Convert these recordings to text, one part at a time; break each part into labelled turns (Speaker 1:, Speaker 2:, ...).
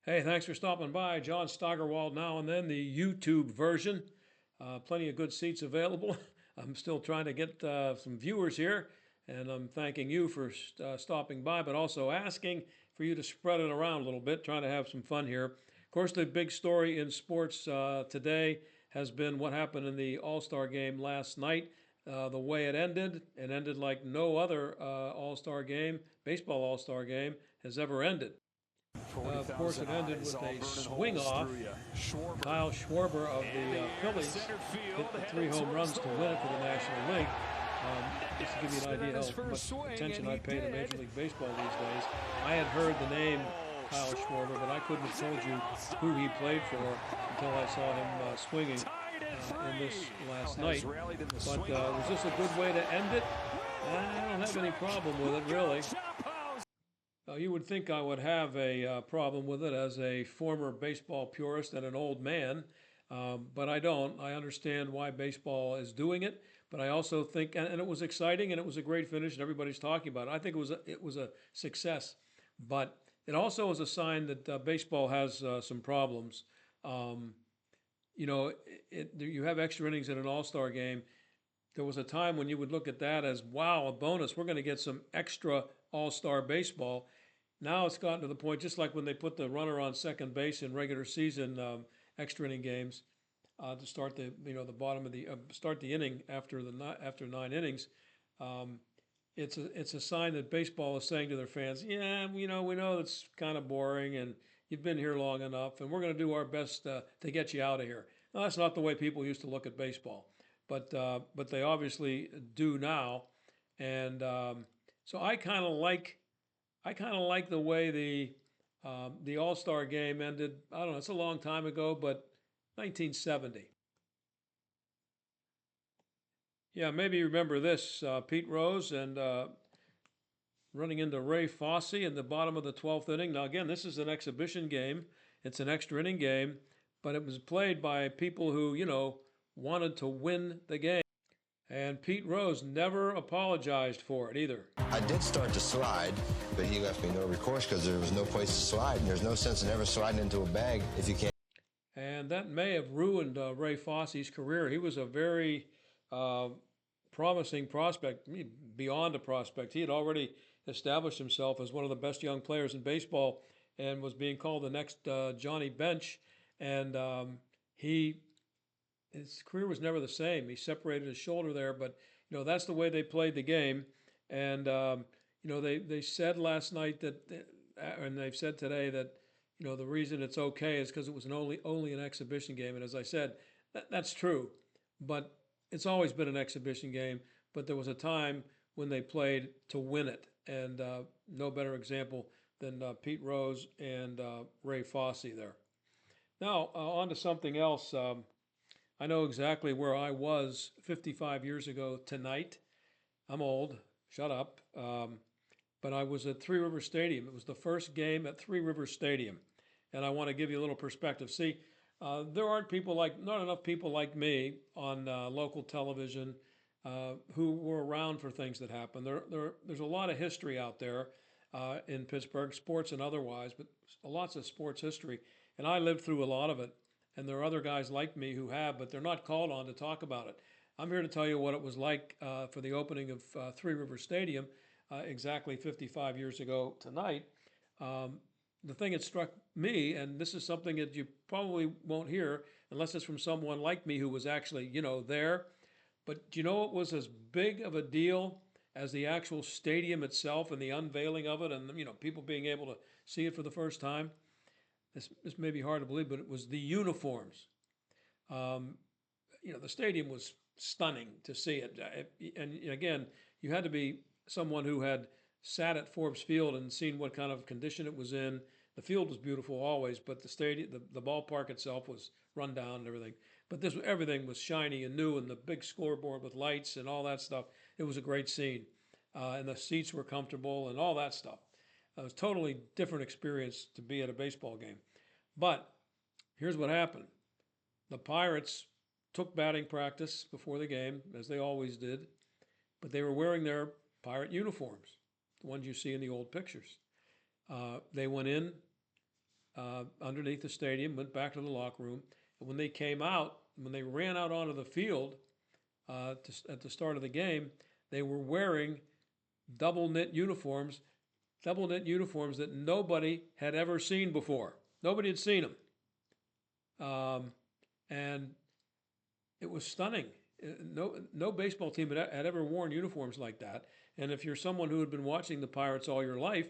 Speaker 1: Hey, thanks for stopping by. John Steigerwald now and then, the YouTube version. Plenty of good seats available. I'm still trying to get some viewers here, and I'm thanking you for stopping by, but also asking for you to spread it around a little bit, trying to have some fun here. Of course, the big story in sports today has been what happened in the All Star game last night. The way it ended like no other All Star game, baseball All Star game, has ever ended. Of course, it ended with a swing off. Kyle Schwarber of the Phillies hit the three home runs to win it for the National League. Just to give you an idea how much attention I pay to Major League Baseball these days, I had heard the name Kyle Schwarber, but I couldn't have told you who he played for until I saw him swinging in this last night. But was this a good way to end it? I don't have any problem with it, really. You would think I would have a problem with it as a former baseball purist and an old man, but I don't. I understand why baseball is doing it, but I also think, and it was exciting and it was a great finish, and everybody's talking about it. I think it was a success, but it also is a sign that baseball has some problems. Um, you have extra innings in an All-Star game. There was a time when you would look at that as, wow, a bonus. We're going to get some extra All-Star baseball. Now it's gotten to the point, just like when they put the runner on second base in regular season extra inning games to start the bottom of the start the inning after 9 innings. Um, it's a sign that baseball is saying to their fans, yeah, we know it's kind of boring and you've been here long enough, and we're going to do our best to get you out of here. Now, that's not the way people used to look at baseball, but they obviously do now, and so I kind of like the way the All Star game ended. I don't know. It's a long time ago, but 1970. Yeah, maybe you remember this. Pete Rose and running into Ray Fosse in the bottom of the 12th inning. Now, again, this is an exhibition game. It's an extra inning game, but it was played by people who wanted to win the game. And Pete Rose never apologized for it either.
Speaker 2: I did start to slide, but he left me no recourse because there was no place to slide, and there's no sense in ever sliding into a bag if you can't.
Speaker 1: And that may have ruined Ray Fosse's career. He was a very uh, promising prospect, beyond a prospect. He had already established himself as one of the best young players in baseball and was being called the next Johnny Bench. And he his career was never the same. He separated his shoulder there, but that's the way they played the game. And they said last night and they've said today that the reason it's okay is because it was only an exhibition game. And as I said, that's true, but it's always been an exhibition game. But there was a time when they played to win it, and no better example than Pete Rose and Ray Fosse there. Now on to something else. I know exactly where I was 55 years ago tonight. I'm old, shut up. But I was at Three Rivers Stadium. It was the first game at Three Rivers Stadium. And I want to give you a little perspective. See, there aren't not enough people like me on local television who were around for things that happened. There's a lot of history out there in Pittsburgh, sports and otherwise, but lots of sports history. And I lived through a lot of it. And there are other guys like me who have, but they're not called on to talk about it. I'm here to tell you what it was like for the opening of Three Rivers Stadium exactly 55 years ago tonight. Um, the thing that struck me, and this is something that you probably won't hear unless it's from someone like me who was actually, there. But do you know it was as big of a deal as the actual stadium itself and the unveiling of it, and people being able to see it for the first time? This may be hard to believe, but it was the uniforms. Um, the stadium was stunning to see it. And again, you had to be someone who had sat at Forbes Field and seen what kind of condition it was in. The field was beautiful always, but the stadium, the ballpark itself was run down and everything. But everything was shiny and new, and the big scoreboard with lights and all that stuff. It was a great scene, and the seats were comfortable and all that stuff. It was a totally different experience to be at a baseball game. But here's what happened. The Pirates took batting practice before the game, as they always did, but they were wearing their Pirate uniforms, the ones you see in the old pictures. They went in, underneath the stadium, went back to the locker room. And when they came out, when they ran out onto the field at the start of the game, they were wearing double knit uniforms, double knit uniforms that nobody had ever seen before. Nobody had seen them. And it was stunning. No baseball team had ever worn uniforms like that. And if you're someone who had been watching the Pirates all your life,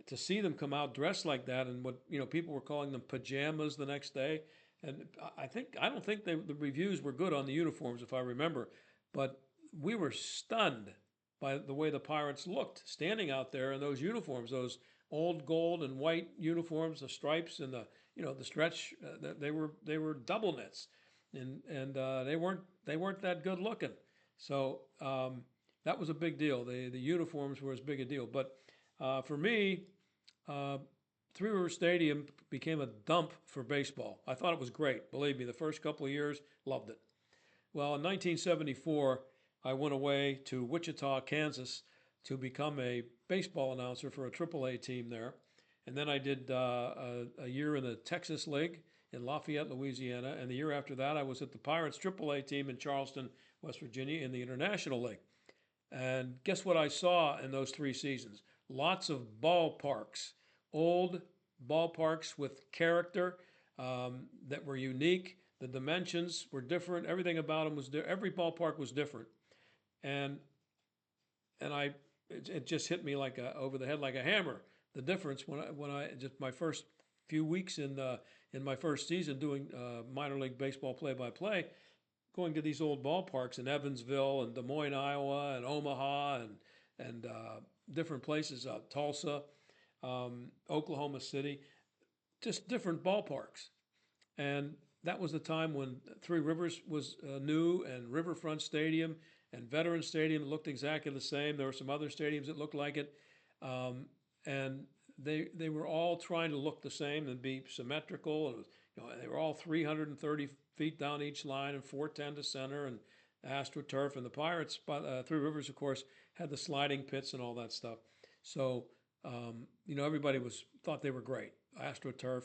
Speaker 1: to see them come out dressed like that, and what people were calling them pajamas the next day, and I don't think the reviews were good on the uniforms, if I remember, but we were stunned by the way the Pirates looked standing out there in those uniforms, those old gold and white uniforms, the stripes and the stretch. They were double knits, and they weren't that good looking. So that was a big deal. The uniforms were as big a deal. But for me, Three River Stadium became a dump for baseball. I thought it was great. Believe me, the first couple of years, loved it. Well, in 1974, I went away to Wichita, Kansas, to become a baseball announcer for a AAA team there. And then I did a year in the Texas League in Lafayette, Louisiana. And the year after that, I was at the Pirates AAA team in Charleston, West Virginia, in the International League. And guess what I saw in those 3 seasons? Lots of ballparks, old ballparks with character that were unique. The dimensions were different. Everything about them was different. Every ballpark was different. And it just hit me over the head like a hammer. The difference when I just my first few weeks in my first season doing minor league baseball play-by-play, going to these old ballparks in Evansville and Des Moines, Iowa, and Omaha, and different places, Tulsa, Oklahoma City, just different ballparks. And that was the time when Three Rivers was new, and Riverfront Stadium and Veterans Stadium looked exactly the same. There were some other stadiums that looked like it, and they were all trying to look the same and be symmetrical. And they were all 330 feet down each line and 410 to center and AstroTurf. And the Pirates, Three Rivers, of course, had the sliding pits and all that stuff. So everybody thought they were great. AstroTurf,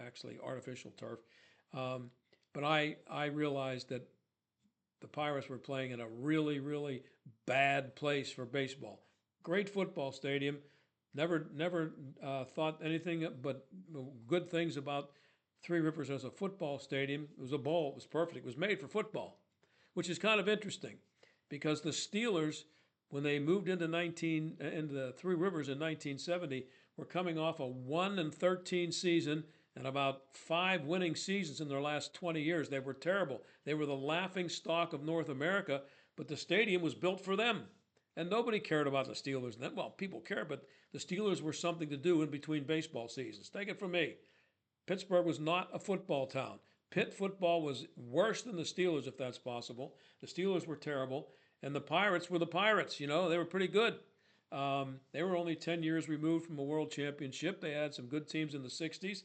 Speaker 1: actually artificial turf. But I realized that the Pirates were playing in a really, really bad place for baseball. Great football stadium. Never thought anything but good things about Three Rivers as a football stadium. It was a bowl. It was perfect. It was made for football, which is kind of interesting because the Steelers, when they moved into the Three Rivers in 1970, were coming off a 1-13 season and about 5 winning seasons in their last 20 years. They were terrible. They were the laughing stock of North America, but the stadium was built for them. And nobody cared about the Steelers. Well, people cared, but the Steelers were something to do in between baseball seasons. Take it from me. Pittsburgh was not a football town. Pitt football was worse than the Steelers, if that's possible. The Steelers were terrible, and the Pirates were the Pirates. They were pretty good. They were only 10 years removed from a world championship. They had some good teams in the 60s,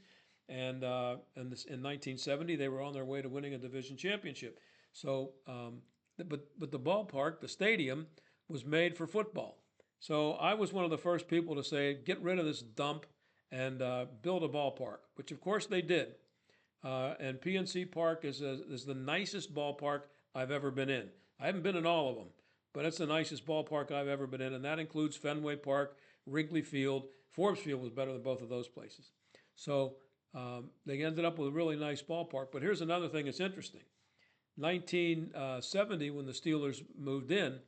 Speaker 1: and in 1970, they were on their way to winning a division championship. So, but the ballpark, the stadium, was made for football. So I was one of the first people to say, get rid of this dump and build a ballpark, which of course they did. And PNC Park is the nicest ballpark I've ever been in. I haven't been in all of them, but it's the nicest ballpark I've ever been in, and that includes Fenway Park, Wrigley Field. Forbes Field was better than both of those places. So they ended up with a really nice ballpark. But here's another thing that's interesting. 1970, when the Steelers moved in,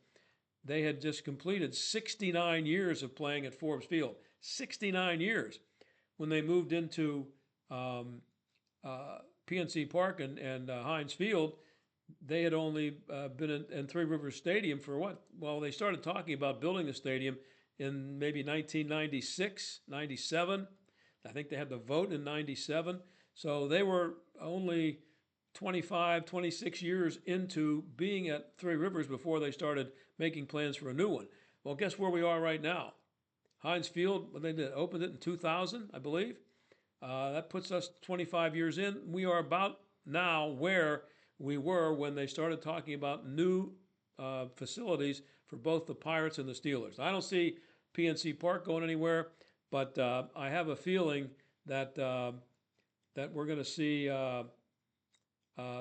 Speaker 1: they had just completed 69 years of playing at Forbes Field. 69 years. When they moved into PNC Park and Heinz Field, they had only been in Three Rivers Stadium for what? Well, they started talking about building the stadium in maybe 1996, 97. I think they had the vote in 97. So they were only 25, 26 years into being at Three Rivers before they started making plans for a new one. Well, guess where we are right now? Heinz Field, they opened it in 2000, I believe. That puts us 25 years in. We are about now where we were when they started talking about new facilities for both the Pirates and the Steelers. I don't see PNC Park going anywhere, but I have a feeling that that we're going to see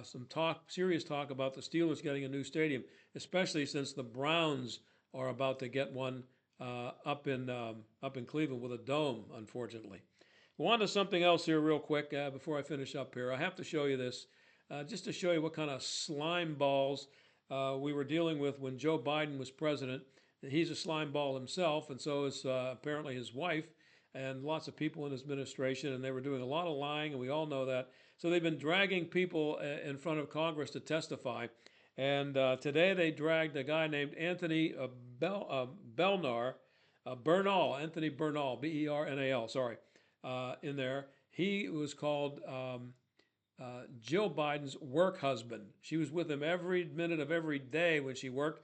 Speaker 1: some serious talk about the Steelers getting a new stadium, especially since the Browns are about to get one up in Cleveland with a dome, unfortunately. Well, on to something else here, real quick, before I finish up here. I have to show you this, just to show you what kind of slime balls we were dealing with when Joe Biden was president. He's a slime ball himself, and so is apparently his wife and lots of people in his administration, and they were doing a lot of lying, and we all know that. So they've been dragging people in front of Congress to testify. And today they dragged a guy named Anthony Bernal, Anthony Bernal, Bernal, sorry, in there. He was called Jill Biden's work husband. She was with him every minute of every day when she worked.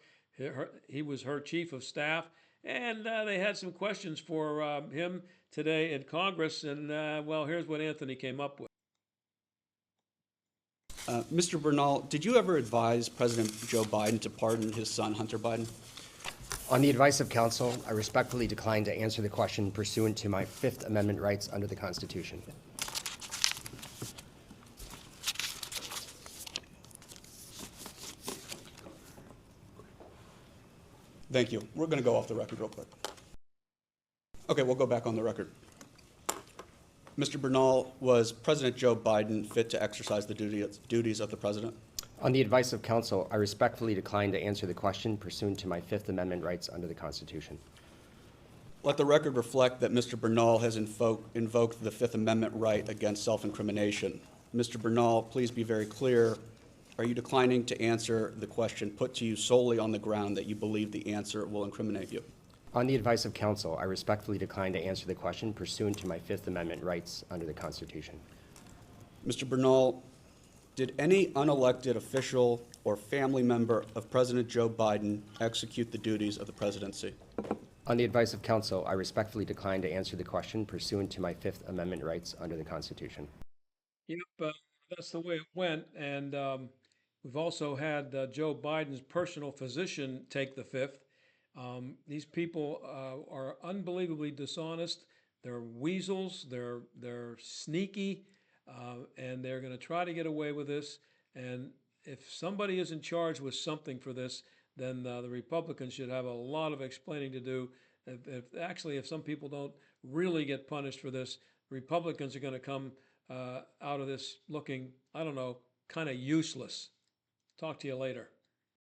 Speaker 1: He was her chief of staff. And they had some questions for him today in Congress. And well, here's what Anthony came up with.
Speaker 3: Mr. Bernal, did you ever advise President Joe Biden to pardon his son, Hunter Biden?
Speaker 4: On the advice of counsel, I respectfully decline to answer the question pursuant to my Fifth Amendment rights under the Constitution.
Speaker 3: Thank you. We're going to go off the record real quick. Okay, we'll go back on the record. Mr. Bernal, was President Joe Biden fit to exercise the duties of the president?
Speaker 4: On the advice of counsel, I respectfully decline to answer the question pursuant to my Fifth Amendment rights under the Constitution.
Speaker 3: Let the record reflect that Mr. Bernal has invoked the Fifth Amendment right against self-incrimination. Mr. Bernal, please be very clear. Are you declining to answer the question put to you solely on the ground that you believe the answer will incriminate you?
Speaker 4: On the advice of counsel, I respectfully decline to answer the question pursuant to my Fifth Amendment rights under the Constitution.
Speaker 3: Mr. Bernal, did any unelected official or family member of President Joe Biden execute the duties of the presidency?
Speaker 4: On the advice of counsel, I respectfully decline to answer the question pursuant to my Fifth Amendment rights under the Constitution.
Speaker 1: Yep, that's the way it went. And we've also had Joe Biden's personal physician take the fifth. These people are unbelievably dishonest. They're weasels. They're sneaky, and they're going to try to get away with this. And if somebody is in charge with something for this, then the Republicans should have a lot of explaining to do. If some people don't really get punished for this, Republicans are going to come out of this looking, I don't know, kind of useless. Talk to you later.